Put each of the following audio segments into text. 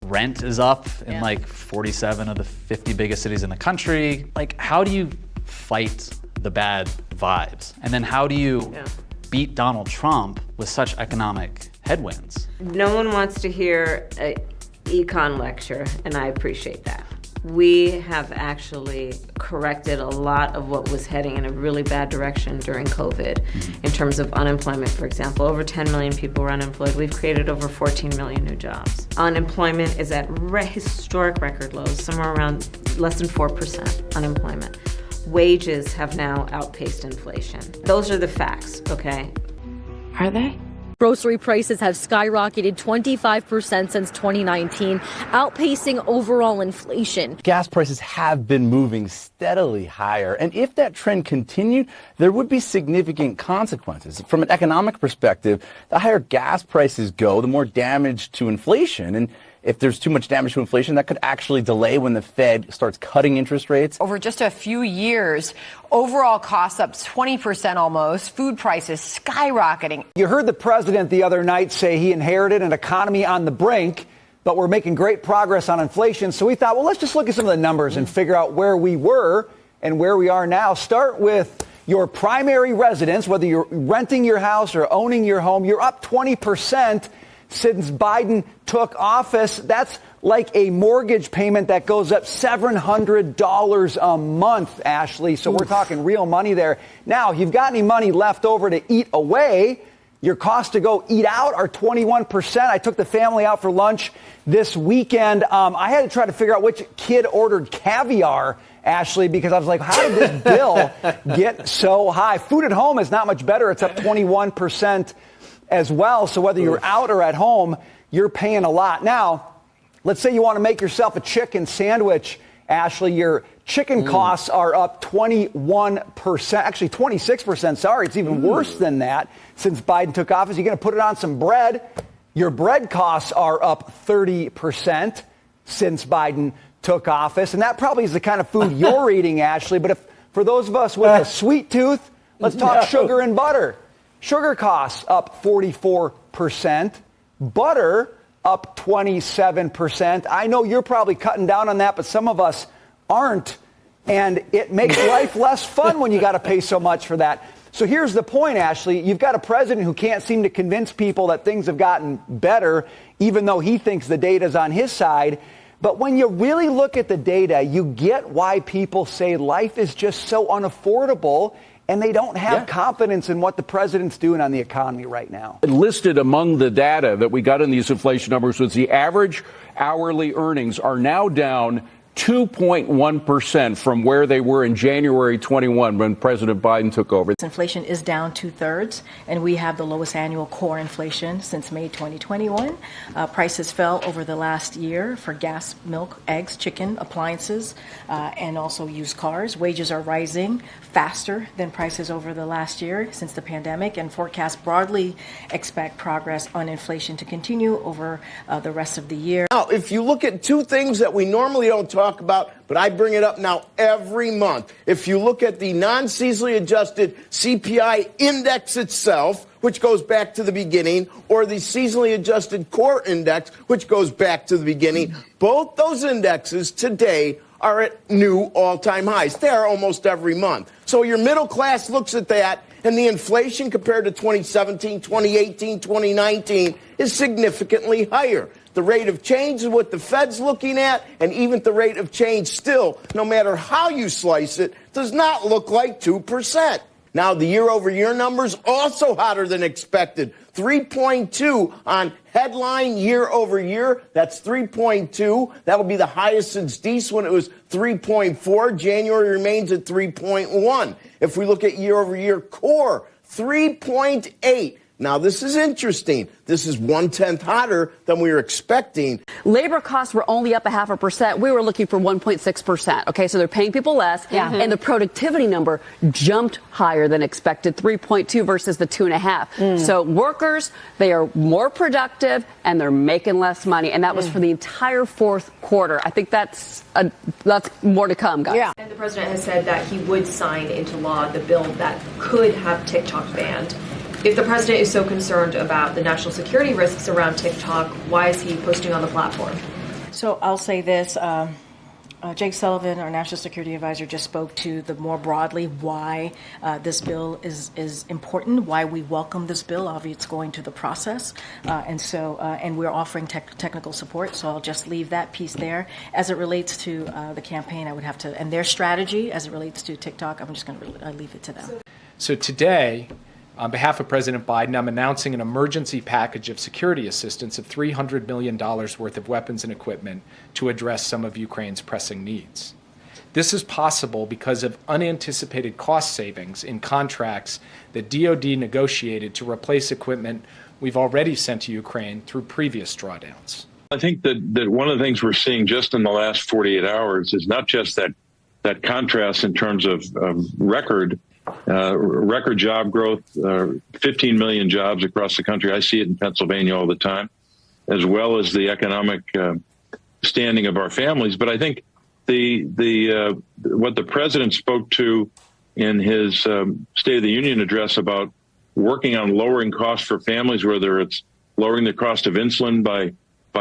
Rent is up in like 47 of the 50 biggest cities in the country. Like, how do you fight the bad vibes? And then how do you beat Donald Trump with such economic headwinds? No one wants to hear an econ lecture, and I appreciate that. We have actually corrected a lot of what was heading in a really bad direction during COVID in terms of unemployment, for example. Over 10 million people were unemployed. We've created over 14 million new jobs. Unemployment is at historic record lows, somewhere around less than 4% unemployment. Wages have now outpaced inflation. Those are the facts, okay? Are they? Grocery prices have skyrocketed 25% since 2019, outpacing overall inflation. Gas prices have been moving steadily higher, and if that trend continued, there would be significant consequences. From an economic perspective, the higher gas prices go, the more damage to inflation. And if there's too much damage to inflation, that could actually delay when the Fed starts cutting interest rates. Over just a few years, overall costs up 20% almost, food prices skyrocketing. You heard the president the other night say he inherited an economy on the brink, but we're making great progress on inflation. So we thought, well, let's just look at some of the numbers and figure out where we were and where we are now. Start with your primary residence, whether you're renting your house or owning your home. You're up 20% since Biden took office. That's like a mortgage payment that goes up $700 a month, Ashley. So we're talking real money there. Now, if you've got any money left over to eat away, your costs to go eat out are 21%. I took the family out for lunch this weekend. I had to try to figure out which kid ordered caviar, Ashley, because I was like, how did this bill get so high? Food at home is not much better. It's up 21% as well. So whether you're out or at home, you're paying a lot. Now, let's say you want to make yourself a chicken sandwich, Ashley. Your chicken costs are up 21%, actually 26%. Sorry, it's even worse than that since Biden took office. You're going to put it on some bread. Your bread costs are up 30% since Biden took office. And that probably is the kind of food you're eating, Ashley. But if for those of us with a sweet tooth, let's talk sugar and butter. Sugar costs up 44%. Butter up 27%. I know you're probably cutting down on that, but some of us aren't. And it makes life less fun when you got to pay so much for that. So here's the point, Ashley. You've got a president who can't seem to convince people that things have gotten better, even though he thinks the data's on his side. But when you really look at the data, you get why people say life is just so unaffordable, and they don't have confidence in what the president's doing on the economy right now. Listed among the data that we got in these inflation numbers was the average hourly earnings are now down 2.1% from where they were in January 21 when President Biden took over. Inflation is down 2/3, and we have the lowest annual core inflation since May 2021. Prices fell over the last year for gas, milk, eggs, chicken, appliances, and also used cars. Wages are rising faster than prices over the last year since the pandemic, and forecasts broadly expect progress on inflation to continue over the rest of the year. Now, if you look at two things that we normally don't talk about, but I bring it up now every month. If you look at the non-seasonally adjusted CPI index itself, which goes back to the beginning, or the seasonally adjusted core index, which goes back to the beginning, both those indexes today are at new all-time highs. They are almost every month. So your middle class looks at that, and the inflation compared to 2017, 2018, 2019 is significantly higher. The rate of change is what the Fed's looking at, and even the rate of change still, no matter how you slice it, does not look like 2%. Now, the year-over-year numbers also hotter than expected. 3.2 on headline year-over-year. That's 3.2. That would be the highest since Deese when it was 3.4. January remains at 3.1. If we look at year-over-year core, 3.8. Now, this is interesting. This is 1/10 hotter than we were expecting. Labor costs were only up 0.5%. We were looking for 1.6%. Okay, so they're paying people less. And the productivity number jumped higher than expected, 3.2 versus the 2.5. So workers, they are more productive and they're making less money. And that was for the entire fourth quarter. I think that's more to come, guys. Yeah. And the president has said that he would sign into law the bill that could have TikTok banned. If the president is so concerned about the national security risks around TikTok, why is he posting on the platform? So I'll say this. Jake Sullivan, our National Security Advisor, just spoke to the more broadly why this bill is important, why we welcome this bill. Obviously, it's going to the process, and we're offering technical support. So I'll just leave that piece there. As it relates to the campaign, I would have to, and their strategy as it relates to TikTok, I'm just going to leave it to them. So today, on behalf of President Biden, I'm announcing an emergency package of security assistance of $300 million worth of weapons and equipment to address some of Ukraine's pressing needs. This is possible because of unanticipated cost savings in contracts that DoD negotiated to replace equipment we've already sent to Ukraine through previous drawdowns. I think that one of the things we're seeing just in the last 48 hours is not just that contrast in terms of record job growth, 15 million jobs across the country. I see it in Pennsylvania all the time, as well as the economic standing of our families. But I think what the president spoke to in his State of the Union address about working on lowering costs for families, whether it's lowering the cost of insulin by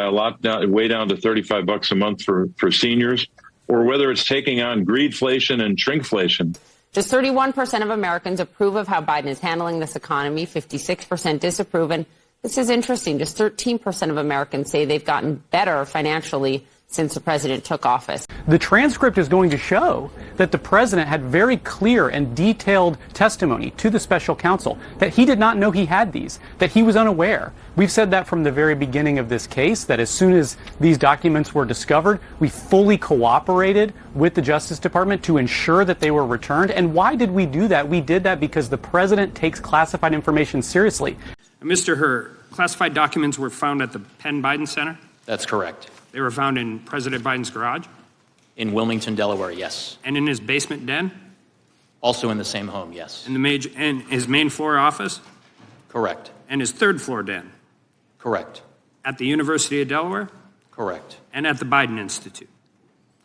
a lot way down to $35 a month for seniors, or whether it's taking on greedflation and shrinkflation. Just 31% of Americans approve of how Biden is handling this economy, 56% disapprove. And this is interesting. Just 13% of Americans say they've gotten better financially since the president took office. The transcript is going to show that the president had very clear and detailed testimony to the special counsel, that he did not know he had these, that he was unaware. We've said that from the very beginning of this case, that as soon as these documents were discovered, we fully cooperated with the Justice Department to ensure that they were returned. And why did we do that? We did that because the president takes classified information seriously. Mr. Hur, classified documents were found at the Penn Biden Center? That's correct. They were found in President Biden's garage? In Wilmington, Delaware, yes. And in his basement den? Also in the same home, yes. And his main floor office? Correct. And his third floor den? Correct. At the University of Delaware? Correct. And at the Biden Institute?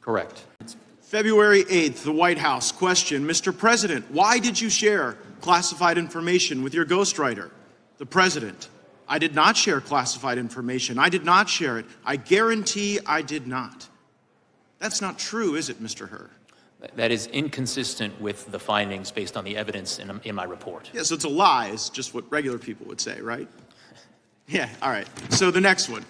Correct. February 8th, the White House. Question, Mr. President, why did you share classified information with your ghostwriter? The president, I did not share classified information. I did not share it. I guarantee I did not. That's not true, is it, Mr. Hur? That is inconsistent with the findings based on the evidence in my report. Yeah, so it's a lie, is just what regular people would say, right? Yeah, all right. So the next one.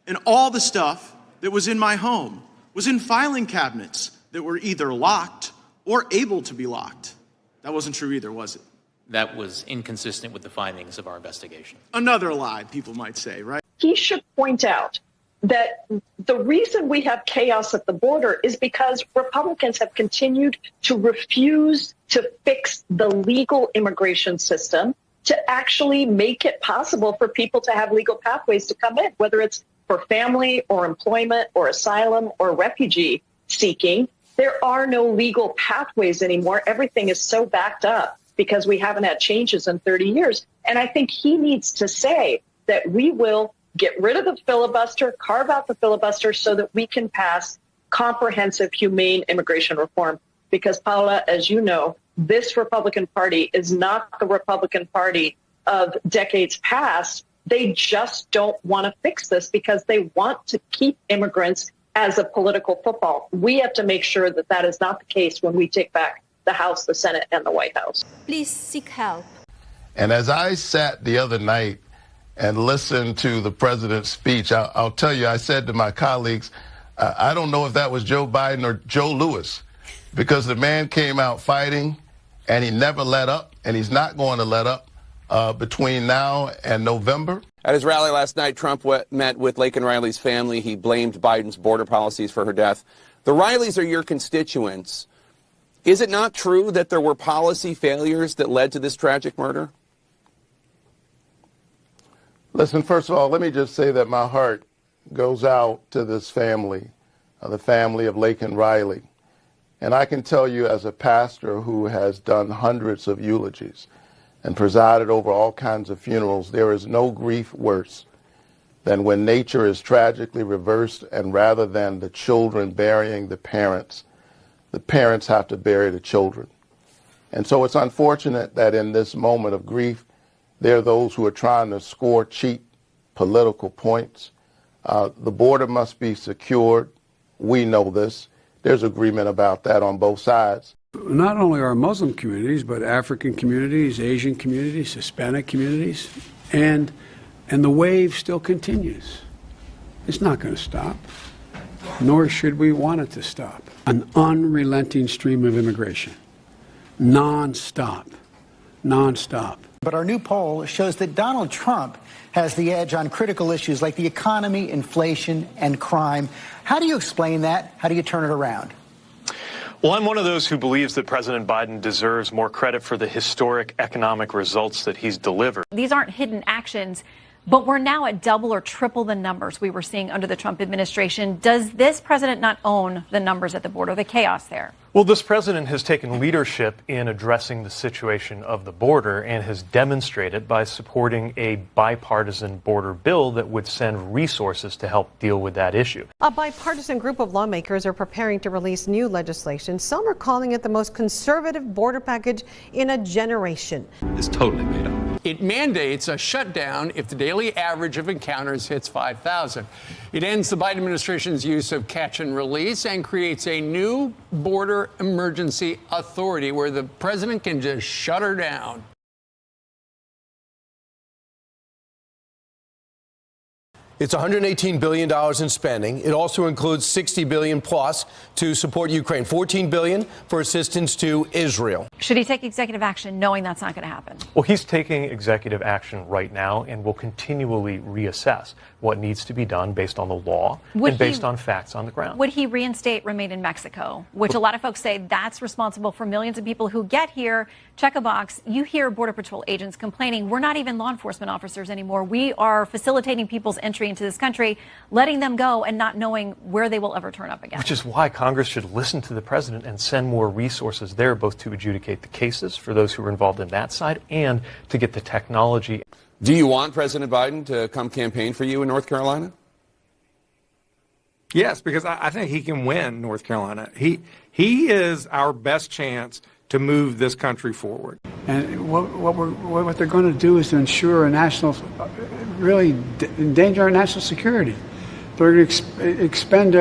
And all the stuff that was in my home was in filing cabinets that were either locked or able to be locked. That wasn't true either, was it? That was inconsistent with the findings of our investigation. Another lie, people might say, right? He should point out that the reason we have chaos at the border is because Republicans have continued to refuse to fix the legal immigration system to actually make it possible for people to have legal pathways to come in, whether it's for family or employment or asylum or refugee seeking. There are no legal pathways anymore. Everything is so backed up because we haven't had changes in 30 years. And I think he needs to say that we will get rid of the filibuster, carve out the filibuster so that we can pass comprehensive, humane immigration reform. Because, Paula, as you know, this Republican Party is not the Republican Party of decades past. They just don't want to fix this because they want to keep immigrants as a political football. We have to make sure that that is not the case when we take back the House, the Senate, and the White House. Please seek help. And as I sat the other night and listened to the president's speech, I'll tell you, I said to my colleagues, I don't know if that was Joe Biden or Joe Lewis, because the man came out fighting and he never let up, and he's not going to let up between now and November. At his rally last night, Trump met with Laken Riley's family. He blamed Biden's border policies for her death. The Rileys are your constituents. Is it not true that there were policy failures that led to this tragic murder? Listen, first of all, let me just say that my heart goes out to this family, the family of Laken Riley. And I can tell you, as a pastor who has done hundreds of eulogies and presided over all kinds of funerals, there is no grief worse than when nature is tragically reversed, and rather than the children burying the parents have to bury the children. And so it's unfortunate that in this moment of grief, there are those who are trying to score cheap political points The border must be secured. We know this. There's agreement about that on both sides. Not only our Muslim communities, but African communities, Asian communities, Hispanic communities, and the wave still continues. It's not going to stop, nor should we want it to stop. An unrelenting stream of immigration, non-stop. But our new poll shows that Donald Trump has the edge on critical issues like the economy, inflation, and crime. How do you explain that? How do you turn it around? Well, I'm one of those who believes that President Biden deserves more credit for the historic economic results that he's delivered. These aren't hidden actions, but we're now at double or triple the numbers we were seeing under the Trump administration. Does this president not own the numbers at the border, the chaos there? Well, this president has taken leadership in addressing the situation of the border and has demonstrated by supporting a bipartisan border bill that would send resources to help deal with that issue. A bipartisan group of lawmakers are preparing to release new legislation. Some are calling it the most conservative border package in a generation. It's totally made up. It mandates a shutdown if the daily average of encounters hits 5,000. It ends the Biden administration's use of catch and release and creates a new border emergency authority where the president can just shut her down. It's $118 billion in spending. It also includes $60 billion plus to support Ukraine, $14 billion for assistance to Israel. Should he take executive action knowing that's not going to happen? Well, he's taking executive action right now and will continually reassess what needs to be done based on the law and based on facts on the ground. Would he reinstate Remain in Mexico, which a lot of folks say that's responsible for millions of people who get here, check a box. You hear Border Patrol agents complaining, we're not even law enforcement officers anymore. We are facilitating people's entry into this country, letting them go and not knowing where they will ever turn up again. Which is why Congress should listen to the president and send more resources there, both to adjudicate the cases for those who are involved in that side and to get the technology. Do you want President Biden to come campaign for you in North Carolina? Yes, because I think he can win North Carolina. He is our best chance to move this country forward. And what they're going to do is to ensure really endanger our national security. They're going to expend,